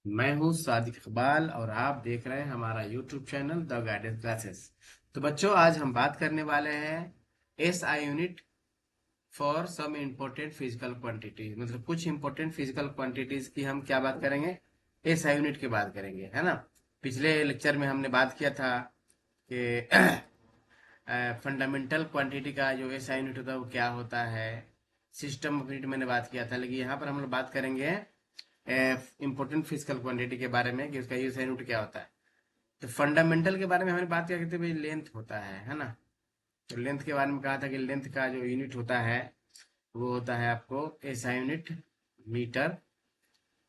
मैं हूँ सादिक इकबाल और आप देख रहे हैं हमारा YouTube channel the guidance classes. तो बच्चों, आज हम बात करने वाले हैं S I unit for some important physical quantity. मतलब कुछ इम्पोर्टेंट फिजिकल क्वांटिटीज की हम क्या बात करेंगे, एस आई यूनिट की बात करेंगे, है ना। पिछले लेक्चर में हमने बात किया था कि फंडामेंटल क्वांटिटी का जो एस आई यूनिट होता है वो क्या होता है। सिस्टम ऑफ यूनिट मैंने बात किया था, लेकिन यहाँ पर हम लोग बात करेंगे इम्पोर्टेंट फिजिकल क्वांटिटी के बारे में कि उसका यूज यूनिट क्या होता है। तो फंडामेंटल के बारे में हमने बात क्या करते भाई, लेंथ होता है ना। तो लेंथ के बारे में कहा था कि लेंथ का जो यूनिट होता है वो होता है आपको एसआई यूनिट, मीटर।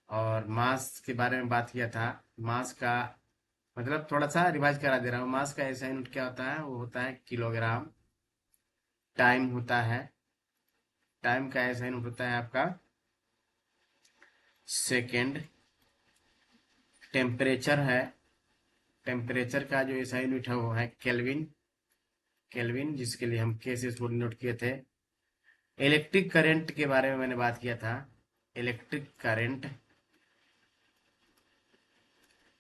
और मास के बारे में बात किया था। मास का मतलब थोड़ा सा रिवाइज करा दे रहा हूँ। मास का एसआई यूनिट क्या होता है, वो होता है किलोग्राम। टाइम होता है, टाइम का एसआई यूनिट होता है आपका सेकेंड। टेम्परेचर है, टेम्परेचर का जो एसआई यूनिट है वो है केल्विन। केल्विन जिसके लिए हम के से नोट किए थे। इलेक्ट्रिक करंट के बारे में मैंने बात किया था। इलेक्ट्रिक करंट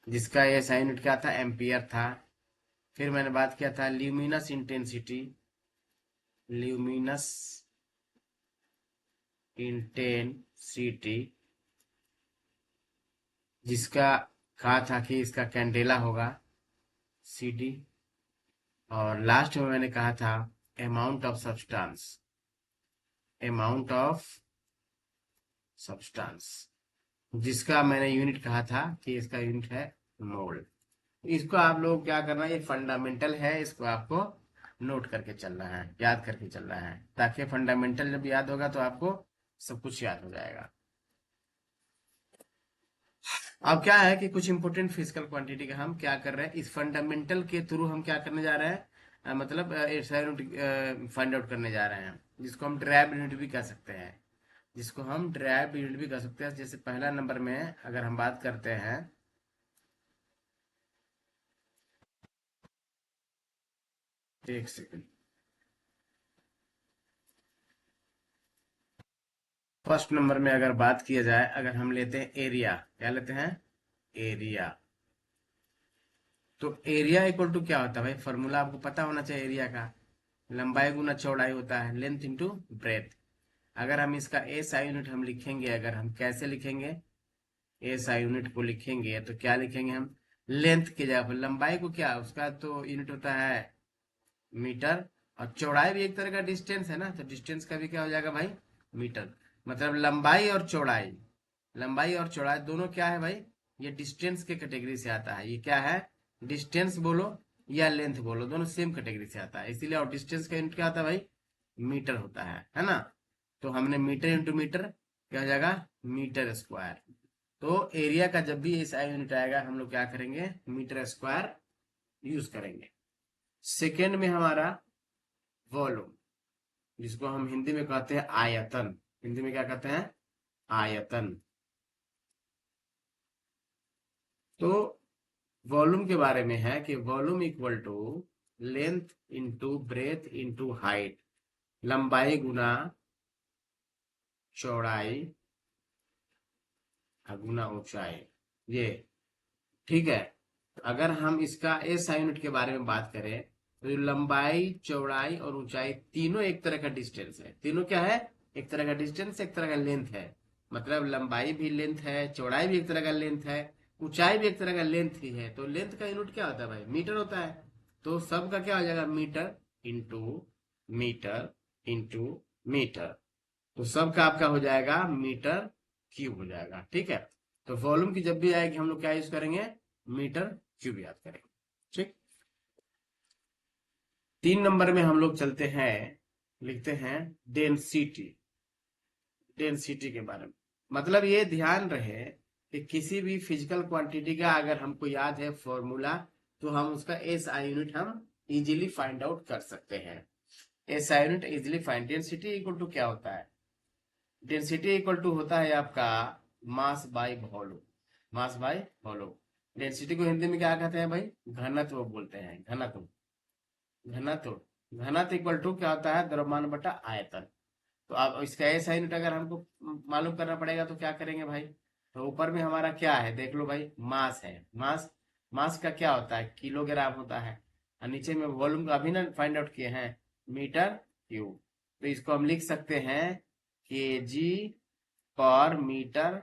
जिसका एसआई यूनिट क्या था, एम्पियर था। फिर मैंने बात किया था ल्यूमिनस इंटेंसिटी। ल्यूमिनस इंटेंसिटी जिसका कहा था कि इसका कैंडेला होगा, सी डी। और लास्ट में मैंने कहा था amount of substance. Amount of substance जिसका मैंने यूनिट कहा था कि इसका यूनिट है मोल। इसको आप लोग क्या करना है, ये फंडामेंटल है, इसको आपको नोट करके चलना है, याद करके चलना है, ताकि फंडामेंटल जब याद होगा तो आपको सब कुछ याद हो जाएगा। अब क्या है कि कुछ इंपॉर्टेंट फिजिकल क्वांटिटी का हम क्या कर रहे हैं, इस फंडामेंटल के थ्रू हम क्या करने जा रहे हैं, मतलब फाइंड आउट करने जा रहे हैं, जिसको हम ड्राइव यूनिट भी कह सकते हैं। जिसको हम ड्राइव यूनिट भी कह सकते हैं। जैसे पहला नंबर में अगर हम बात करते हैं, एक सेकंड। फर्स्ट नंबर में अगर बात किया जाए, अगर हम लेते हैं एरिया, क्या लेते हैं, एरिया। तो एरिया इक्वल टू क्या होता है भाई, फॉर्मूला आपको पता होना चाहिए एरिया का। लंबाई गुना चौड़ाई होता है, लेंथ इंटू ब्रेथ। अगर हम इसका एस आई यूनिट हम लिखेंगे, अगर हम कैसे लिखेंगे, एस आई यूनिट को लिखेंगे तो क्या लिखेंगे हम, लेंथ की जगह पर लंबाई को क्या, उसका तो यूनिट होता है मीटर। और चौड़ाई भी एक तरह का डिस्टेंस है ना, तो डिस्टेंस का भी क्या हो जाएगा भाई, मीटर। मतलब लंबाई और चौड़ाई, लंबाई और चौड़ाई दोनों क्या है भाई, ये डिस्टेंस के कैटेगरी से आता है। ये क्या है, डिस्टेंस बोलो या लेंथ बोलो, दोनों सेम कैटेगरी से आता है, इसीलिए। और डिस्टेंस का यूनिट क्या होता है भाई, मीटर होता है ना। तो हमने मीटर इंटू मीटर क्या हो जाएगा, मीटर स्क्वायर। तो एरिया का जब भी ऐसा यूनिट आएगा हम लोग क्या करेंगे, मीटर स्क्वायर यूज करेंगे। सेकेंड में हमारा वॉल्यूम, जिसको हम हिंदी में कहते हैं आयतन। हिंदी में क्या कहते हैं, आयतन। तो वॉल्यूम के बारे में है कि volume equal to length into breadth into height. लंबाई गुना चौड़ाई गुना ऊंचाई, ये ठीक है। तो अगर हम इसका एस यूनिट के बारे में बात करें, तो जो लंबाई चौड़ाई और ऊंचाई तीनों एक तरह का डिस्टेंस है। तीनों क्या है, एक तरह का डिस्टेंस, एक तरह का लेंथ है। मतलब लंबाई भी लेंथ है, चौड़ाई भी एक तरह का लेंथ है, ऊंचाई भी एक तरह का लेंथ ही है। तो लेंथ का यूनिट क्या होता है भाई, मीटर होता है। तो सबका क्या हो जाएगा, metre into metre into metre. तो सबका आपका हो जाएगा मीटर क्यूब हो जाएगा, ठीक है। तो वॉल्यूम की जब भी आएगी हम लोग क्या यूज करेंगे, मीटर क्यूब याद करेंगे, ठीक। 3 नंबर में हम लोग चलते हैं, लिखते हैं डेंसिटी। डेंसिटी के बारे में मतलब ये ध्यान रहे कि किसी भी फिजिकल क्वांटिटी का अगर हमको याद है फॉर्मूला, तो हम उसका एस आई यूनिट हम इजीली फाइंड आउट कर सकते हैं। S I unit easily find, density equal to क्या होता है, डेंसिटी इक्वल टू होता है आपका mass by volume. Mass by volume. Density को हिंदी में क्या कहते हैं भाई, घनत्व बोलते हैं, घनत्व। घनत्व, घनत्व इक्वल टू क्या होता है, द्रव्यमान बटा आयतन। तो अब इसका ऐसा यूनिट अगर हमको मालूम करना पड़ेगा तो क्या करेंगे भाई, तो ऊपर में हमारा क्या है देख लो भाई, मास है। मास, मास का क्या होता है, किलोग्राम होता है। और नीचे में वॉल्यूम का अभी ना फाइंड आउट किए हैं, मीटर क्यूब। तो इसको हम लिख सकते हैं केजी पर मीटर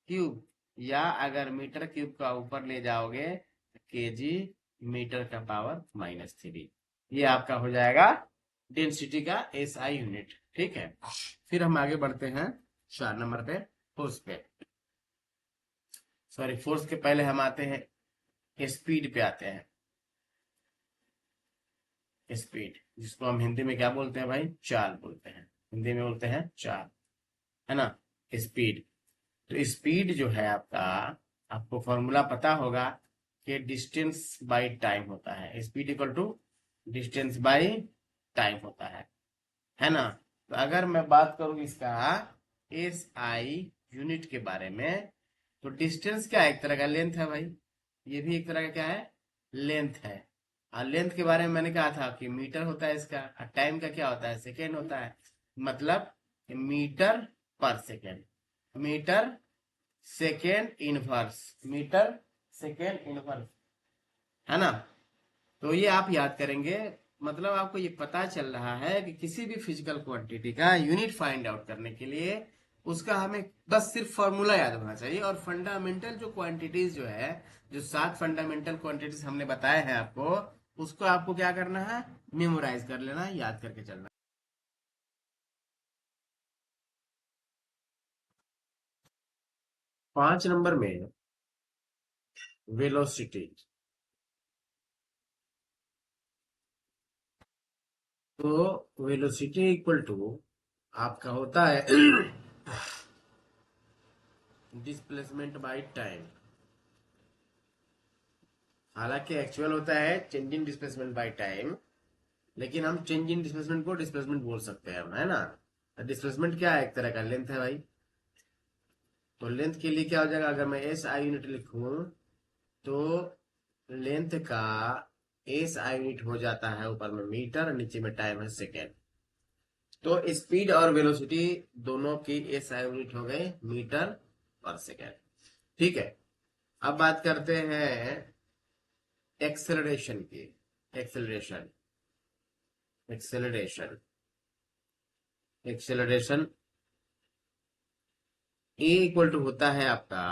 क्यूब, या अगर मीटर क्यूब का ऊपर ले जाओगे तो केजी मीटर का पावर -3। ये आपका हो जाएगा डेंसिटी का एसआई यूनिट। ठीक है, फिर हम आगे बढ़ते हैं 4 नंबर पे, फोर्स पे। सॉरी, फोर्स के पहले हम आते हैं स्पीड पे आते हैं। स्पीड, जिसको हम हिंदी में क्या बोलते हैं भाई, चाल बोलते हैं। हिंदी में बोलते हैं चाल, है ना। स्पीड, तो स्पीड जो है आपका, आपको फॉर्मूला पता होगा कि डिस्टेंस बाय टाइम होता है। Speed equal to distance by time होता है ना। तो अगर मैं बात करूं इसका एस आई यूनिट के बारे में, तो डिस्टेंस क्या है, एक तरह का लेंथ है भाई। ये भी एक तरह का क्या है, लेंथ है। और लेंथ के बारे में मैंने कहा था कि मीटर होता है इसका, और टाइम का क्या होता है, सेकेंड होता है। मतलब मीटर पर second, metre second inverse, metre second inverse, है ना। तो ये आप याद करेंगे। मतलब आपको ये पता चल रहा है कि किसी भी फिजिकल क्वांटिटी का यूनिट फाइंड आउट करने के लिए उसका हमें बस सिर्फ फॉर्मूला याद होना चाहिए। और फंडामेंटल जो क्वांटिटीज जो है, जो 7 फंडामेंटल क्वांटिटीज हमने बताए हैं आपको, उसको आपको क्या करना है, मेमोराइज कर लेना है, याद करके चलना। 5 नंबर में वेलोसिटी। तो वेलोसिटी इक्वल टू आपका होता है डिस्प्लेसमेंट बाय टाइम। हालांकि एक्चुअल होता है change in displacement by time, लेकिन हम चेंज इन डिस्प्लेसमेंट को डिस्प्लेसमेंट बोल सकते हैं हम, है ना। डिस्प्लेसमेंट क्या है, एक तरह का लेंथ है भाई। तो लेंथ के लिए क्या हो जाएगा, अगर मैं एस आई यूनिट लिखूं, तो लेंथ का एस आई यूनिट हो जाता है ऊपर में मीटर, नीचे में टाइम है सेकेंड। तो स्पीड और वेलोसिटी दोनों की एस आई यूनिट हो गए मीटर पर सेकेंड। ठीक है, अब बात करते हैं एक्सेलरेशन की। Acceleration, acceleration, acceleration A equal to होता है आपका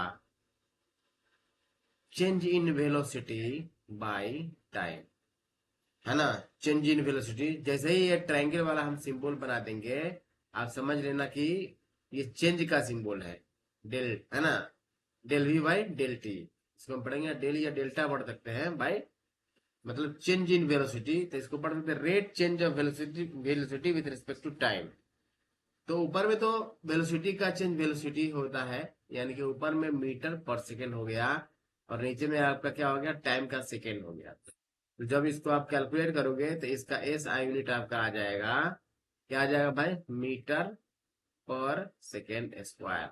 change in velocity by time, है ना। चेंज इन वेलोसिटी, जैसे ही ये ट्रायंगल वाला हम सिंबल बना देंगे, आप समझ लेना कि ये चेंज का सिंबल है, डेल, है ना। Del v by del t, इसको हम पढ़ेंगे डेल या डेल्टा पढ़ सकते हैं बाई, मतलब चेंज इन वेलोसिटी। तो इसको पढ़ सकते हैं rate change of velocity, velocity with respect to time. तो ऊपर में तो वेलोसिटी का चेंज वेलोसिटी होता है, यानी कि ऊपर में मीटर पर सेकेंड हो गया, और नीचे में आपका क्या हो गया, टाइम का सेकेंड हो गया। तो जब इसको आप कैलकुलेट करोगे तो इसका एस आई यूनिट आपका आ जाएगा, क्या आ जाएगा भाई, मीटर पर सेकेंड स्क्वायर।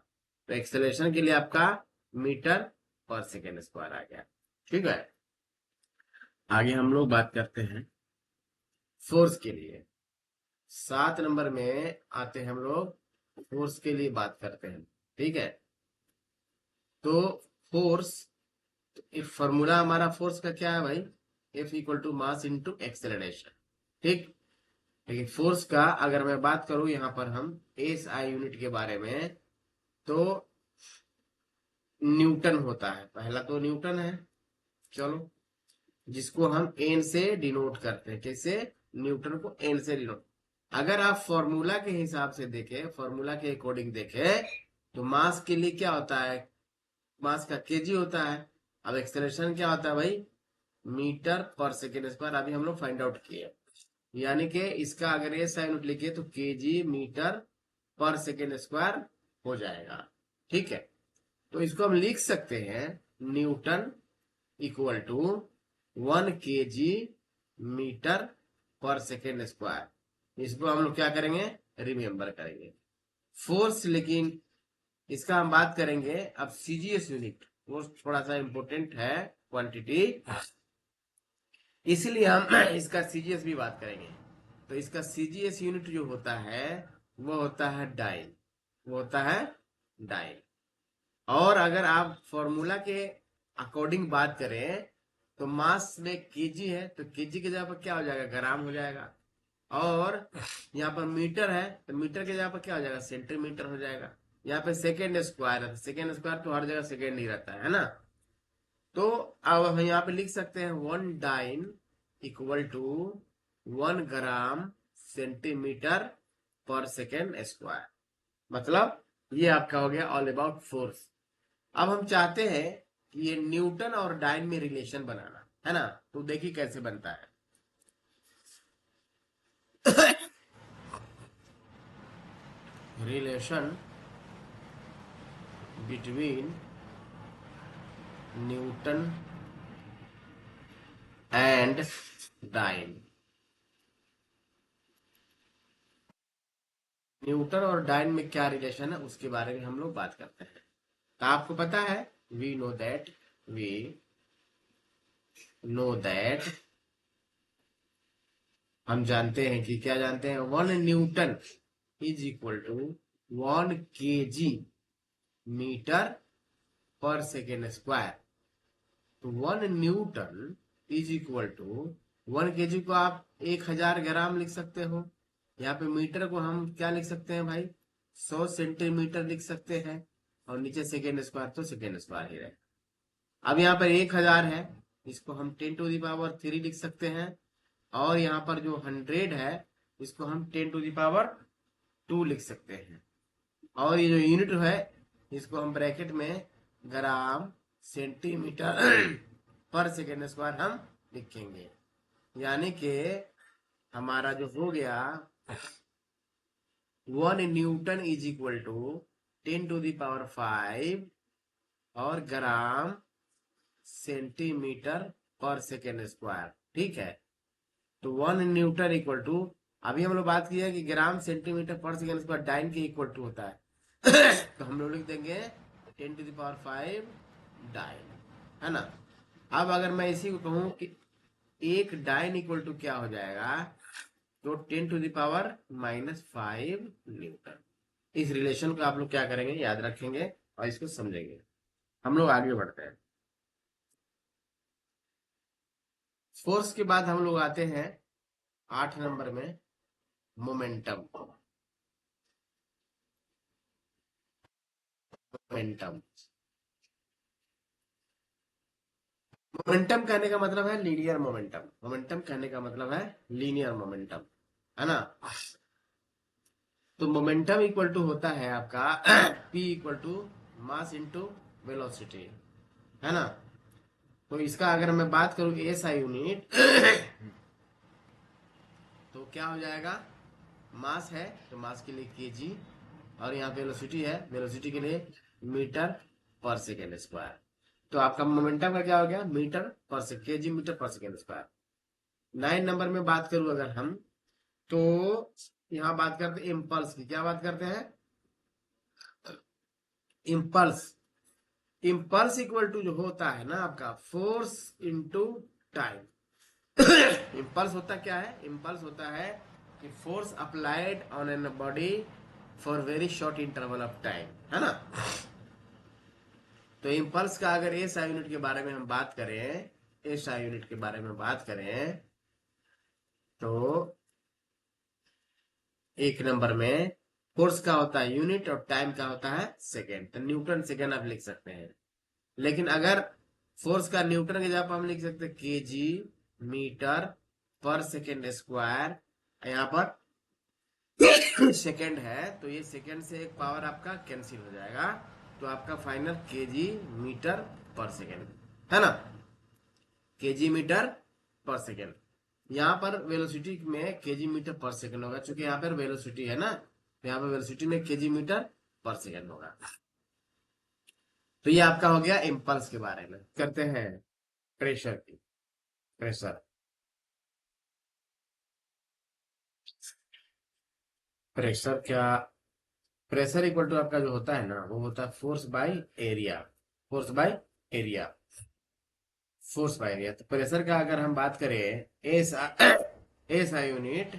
तो एक्सेलरेशन के लिए आपका मीटर पर सेकेंड स्क्वायर आ गया। ठीक है, आगे हम लोग बात करते हैं फोर्स के लिए। 7 नंबर में आते हैं हम लोग, फोर्स के लिए बात करते हैं। ठीक है, तो फोर्स, फॉर्मूला हमारा फोर्स का क्या है भाई, F equal to mass into acceleration. ठीक, लेकिन फोर्स का अगर मैं बात करूं यहाँ पर हम एस आई यूनिट के बारे में, तो न्यूटन होता है। पहला तो न्यूटन है, चलो, जिसको हम एन से डिनोट करते हैं। कैसे, न्यूटन को एन से डिनोट। अगर आप फॉर्मूला के हिसाब से देखें, फॉर्मूला के अकॉर्डिंग देखें, तो मास के लिए क्या होता है, मास का केजी होता है। अब एक्सेलरेशन क्या होता है भाई, मीटर पर सेकेंड स्क्वायर। अभी हम लोग फाइंड आउट किए, यानी कि इसका अगर ये साइन उठ लिखे तो केजी मीटर पर सेकेंड स्क्वायर हो जाएगा। ठीक है, तो इसको हम लिख सकते हैं newton equal to 1 kg metre पर सेकेंड स्क्वायर। इसको हम लोग क्या करेंगे, रिमेम्बर करेंगे। फोर्स, लेकिन इसका हम बात करेंगे अब सीजीएस यूनिट, वो थोड़ा सा इंपॉर्टेंट है क्वांटिटी, इसलिए हम इसका सीजीएस भी बात करेंगे। तो इसका सीजीएस यूनिट जो होता है वो होता है डाइल, वो होता है डाइल। और अगर आप फॉर्मूला के अकॉर्डिंग बात करें तो मास में केजी है तो केजी की जगह पर क्या हो जाएगा, ग्राम हो जाएगा। और यहाँ पर मीटर है तो मीटर की जगह पर क्या हो जाएगा, सेंटीमीटर हो जाएगा। यहाँ पे सेकेंड स्क्वायर है, सेकेंड स्क्वायर तो हर जगह सेकेंड ही रहता है ना। तो अब हम यहाँ पे लिख सकते हैं 1 dyne equal to 1 gram centimetre पर सेकेंड स्क्वायर। मतलब ये आपका हो गया ऑल अबाउट फोर्स। अब हम चाहते हैं कि ये न्यूटन और डाइन में रिलेशन बनाना है ना, तो देखिए कैसे बनता है। Relation between newton and dyne. Newton और डाइन में क्या रिलेशन है उसके बारे में हम लोग बात करते हैं। तो आपको पता है, वी नो दैट हम जानते हैं कि क्या जानते हैं, 1 Newton is equal to 1 KG metre पर सेकेंड स्क्वायर। तो 1 Newton is equal to 1 KG को आप 1000 ग्राम लिख सकते हो। यहाँ पे मीटर को हम क्या लिख सकते हैं भाई, 100 सेंटीमीटर लिख सकते हैं। और नीचे सेकेंड स्क्वायर तो सेकेंड स्क्वायर ही रहेगा। अब यहाँ पर 1000 है, इसको हम 10⁻³ लिख सकते हैं। और यहाँ पर जो 100 है इसको हम 10⁻² लिख सकते हैं। और ये जो यूनिट है इसको हम ब्रैकेट में ग्राम सेंटीमीटर पर सेकेंड स्क्वायर हम लिखेंगे। यानी कि हमारा जो हो गया 1 न्यूटन इज इक्वल टू 10⁵ और ग्राम सेंटीमीटर पर सेकेंड स्क्वायर। ठीक है, तो 1 न्यूटन इक्वल टू, अभी हम लोग बात की है कि ग्राम सेंटीमीटर पर सेकेंड स्क्वायर डाइन के इक्वल टू होता है। तो हम लोग लिख देंगे 10⁵ डाइन, है ना। अब अगर मैं इसी को कहूं कि 1 डाइन इक्वल टू क्या हो जाएगा, तो 10⁻⁻5 न्यूटन। इस रिलेशन को आप लोग क्या करेंगे, याद रखेंगे और इसको समझेंगे। हम लोग आगे बढ़ते हैं। फोर्स के बाद हम लोग आते हैं 8 नंबर में, मोमेंटम। मोमेंटम मोमेंटम कहने का मतलब है लीनियर मोमेंटम। मोमेंटम कहने का मतलब है लीनियर मोमेंटम, है ना। तो मोमेंटम इक्वल टू होता है आपका P equal to mass into velocity, है ना। तो इसका अगर मैं बात करूं एसआई यूनिट तो क्या हो जाएगा, मास है तो मास के लिए केजी, और यहाँ वेलोसिटी है, वेलोसिटी के लिए मीटर पर सेकेंड स्क्वायर। तो आपका मोमेंटम का क्या हो गया, मीटर पर सेकेंड, केजी मीटर पर सेकेंड स्क्वायर। 9 नंबर में बात करूं अगर हम, तो यहाँ बात करते हैं इम्पल्स की। क्या बात करते हैं, इम्पल्स। इम्पल्स इक्वल टू जो होता है ना आपका फोर्स इंटू टाइम। इम्पल्स होता क्या है, इम्पल्स होता है कि force applied on an body for very short interval of time, है ना। तो इम्पल्स का अगर एसआई यूनिट के बारे में हम बात करें, एसआई यूनिट के बारे में बात करें तो 1 नंबर में फोर्स का होता है यूनिट और टाइम का होता है सेकेंड। तो न्यूटन सेकेंड आप लिख सकते हैं। लेकिन अगर फोर्स का न्यूटन की जगह पर हम लिख सकते हैं केजी मीटर पर सेकेंड स्क्वायर, यहाँ पर सेकेंड है तो ये सेकेंड से एक पावर आपका कैंसिल हो जाएगा, तो आपका फाइनल केजी मीटर पर सेकेंड, है ना। केजी मीटर पर सेकेंड, यहाँ पर वेलोसिटी में केजी मीटर पर सेकेंड होगा, क्योंकि यहाँ पर वेलोसिटी है ना, तो यहाँ पर वेलोसिटी में केजी मीटर पर सेकेंड होगा। तो ये आपका हो गया इम्पल्स के बारे में। करते हैं प्रेशर की। प्रेशर, प्रेशर क्या, प्रेशर इक्वल टू आपका जो होता है ना वो होता है force by area. Force by area, force by area. तो प्रेशर का अगर हम बात करें एस एस आई यूनिट,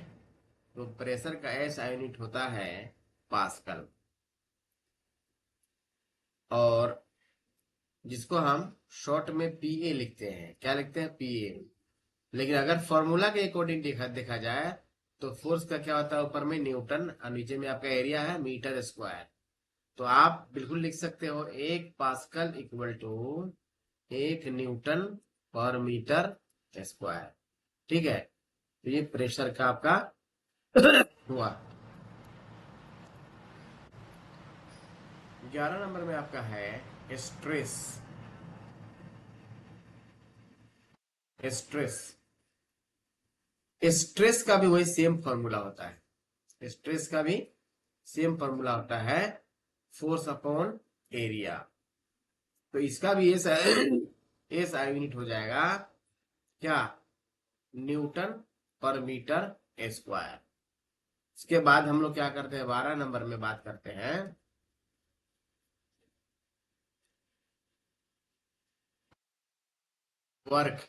तो प्रेशर का एस आई यूनिट होता है पास्कल। और जिसको हम शॉर्ट में पीए लिखते हैं। क्या लिखते हैं? पीए। लेकिन अगर फॉर्मूला के अकॉर्डिंग देखा जाए तो फोर्स का क्या होता है? ऊपर में न्यूटन और नीचे में आपका एरिया है मीटर स्क्वायर। तो आप बिल्कुल लिख सकते हो 1 पास्कल इक्वल टू 1 न्यूटन पर मीटर स्क्वायर। ठीक है, तो ये प्रेशर का आपका हुआ। 11 नंबर में आपका है स्ट्रेस। स्ट्रेस स्ट्रेस का भी वही सेम फॉर्मूला होता है। स्ट्रेस का भी सेम फॉर्मूला होता है, फोर्स अपॉन एरिया। तो इसका भी एस आई यूनिट हो जाएगा क्या? न्यूटन पर मीटर स्क्वायर। इसके बाद हम लोग क्या करते हैं? 12 नंबर में बात करते हैं वर्क।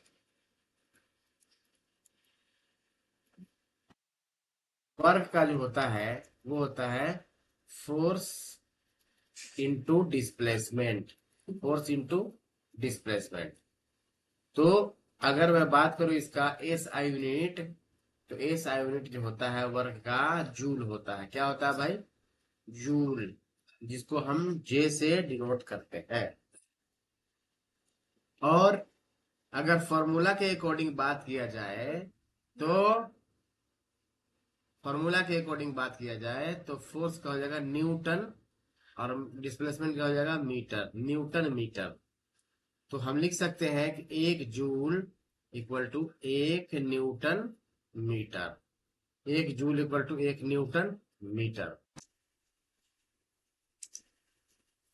वर्क का जो होता है वो होता है force into displacement. Force into displacement. तो अगर मैं बात करूं इसका एस आई यूनिट, तो एस आई यूनिट जो होता है वर्क का, जूल होता है। क्या होता है भाई? जूल, जिसको हम जे से डिनोट करते हैं। और अगर फॉर्मूला के अकॉर्डिंग बात किया जाए तो फोर्स का हो जाएगा न्यूटन और डिस्प्लेसमेंट का हो जाएगा मीटर, न्यूटन मीटर। तो हम लिख सकते हैं कि 1 joule equal to 1 newton metre. 1 joule equal to 1 newton metre.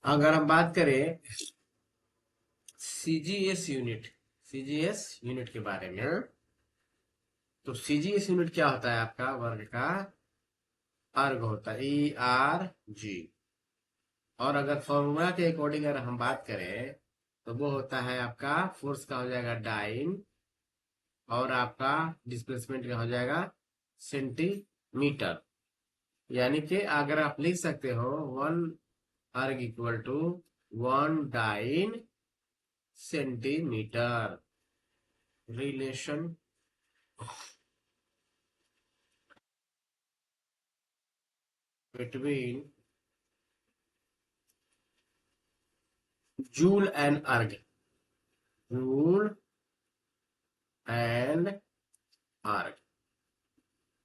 अगर हम बात करें सीजीएस यूनिट के बारे में, तो सीजीएस यूनिट क्या होता है? आपका वर्ग का अर्ग होता है, ERG। और अगर फॉर्मूला के अकॉर्डिंग अगर हम बात करें तो वो होता है आपका, फोर्स का हो जाएगा डाइन और आपका डिस्प्लेसमेंट का हो जाएगा सेंटीमीटर। यानी कि अगर आप लिख सकते हो 1 erg equal to 1 dyne centimetre. Relation between joule and erg. Joule and erg.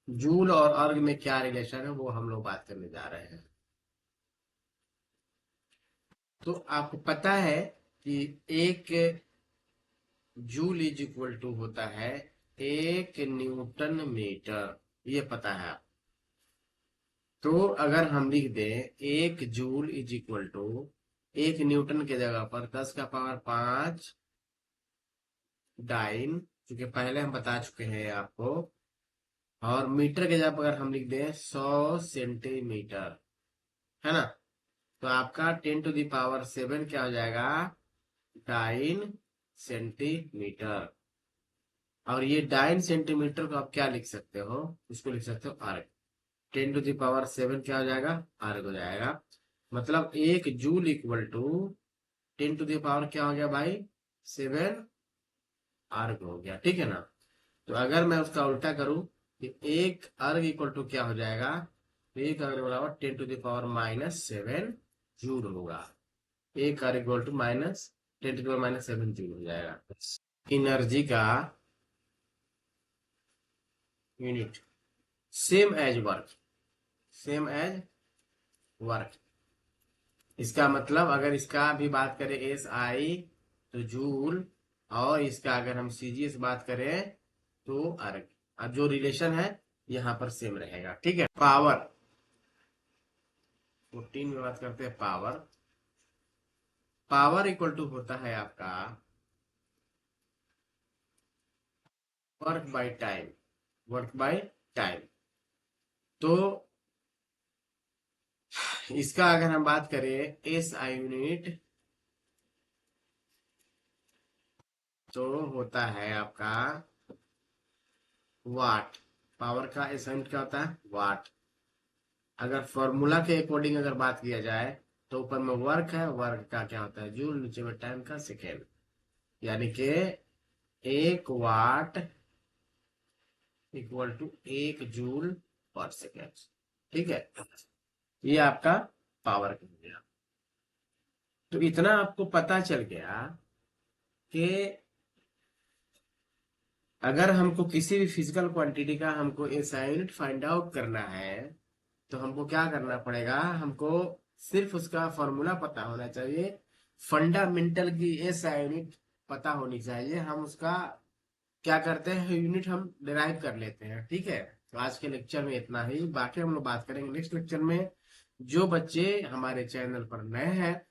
Joule और अर्ग में क्या रिलेशन है वो हम लोग बात करने जा रहे हैं। तो आपको पता है कि 1 जूल इज इक्वल टू होता है 1 न्यूटन मीटर। ये पता है आप। तो अगर हम लिख दें 1 joule is equal to 1 newton के जगह पर 10 का पावर 5 डाइन, क्योंकि पहले हम बता चुके हैं आपको। और मीटर के जगह पर अगर हम लिख दें 100 सेंटीमीटर, है ना? तो आपका 10 टू द पावर 7 क्या हो जाएगा? Dyne centimetre. और ये डाइन सेंटीमीटर को आप क्या लिख सकते हो? इसको लिख सकते हो अर्ग। 10 टू द पावर 7 क्या हो जाएगा? अर्ग हो जाएगा। मतलब 1 joule equal to 10 to the power क्या हो गया भाई? 7 अर्ग हो गया। ठीक है ना? तो अगर मैं उसका उल्टा करूं कि 1 अर्ग इक्वल टू क्या हो जाएगा? तो 1 अर्ग बराबर 10 टू द पावर -7 जूल होगा। 1 erg equal to minus 10 to the power -7 joule हो जाएगा। एनर्जी का unit same as work. Same as work. इसका मतलब अगर इसका भी बात करें एस आई तो जूल, और इसका अगर हम सीजीएस बात करें तो अर्ग। अब जो रिलेशन है यहाँ पर सेम रहेगा। ठीक है। पावर 14 में बात करते हैं पावर। पावर इक्वल टू होता है आपका work by time. Work by time. तो इसका अगर हम बात करें एस आई यूनिट तो होता है आपका वाट। पावर का एस यूनिट क्या होता है? वाट। अगर फॉर्मूला के अकॉर्डिंग अगर बात किया जाए तो ऊपर में वर्क है, वर्क का क्या होता है जूल, नीचे में टाइम का सेकेंड, यानी कि 1 watt equal to 1 joule per second. ठीक है, ये आपका पावर का हो गया। तो इतना आपको पता चल गया कि अगर हमको किसी भी फिजिकल क्वांटिटी का हमको एसआई यूनिट फाइंड आउट करना है, तो हमको क्या करना पड़ेगा, हमको सिर्फ उसका फॉर्मूला पता होना चाहिए, फंडामेंटल की एसआई यूनिट पता होनी चाहिए, हम उसका क्या करते हैं यूनिट हम डिराइव कर लेते हैं। ठीक है, तो आज के लेक्चर में इतना ही, बाकी हम लोग बात करेंगे नेक्स्ट लेक्चर में। जो बच्चे हमारे चैनल पर नए हैं,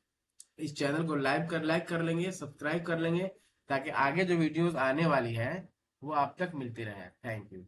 इस चैनल को लाइक कर लेंगे, सब्सक्राइब कर लेंगे, ताकि आगे जो वीडियोस आने वाली है वो आप तक मिलती रहे। Thank you.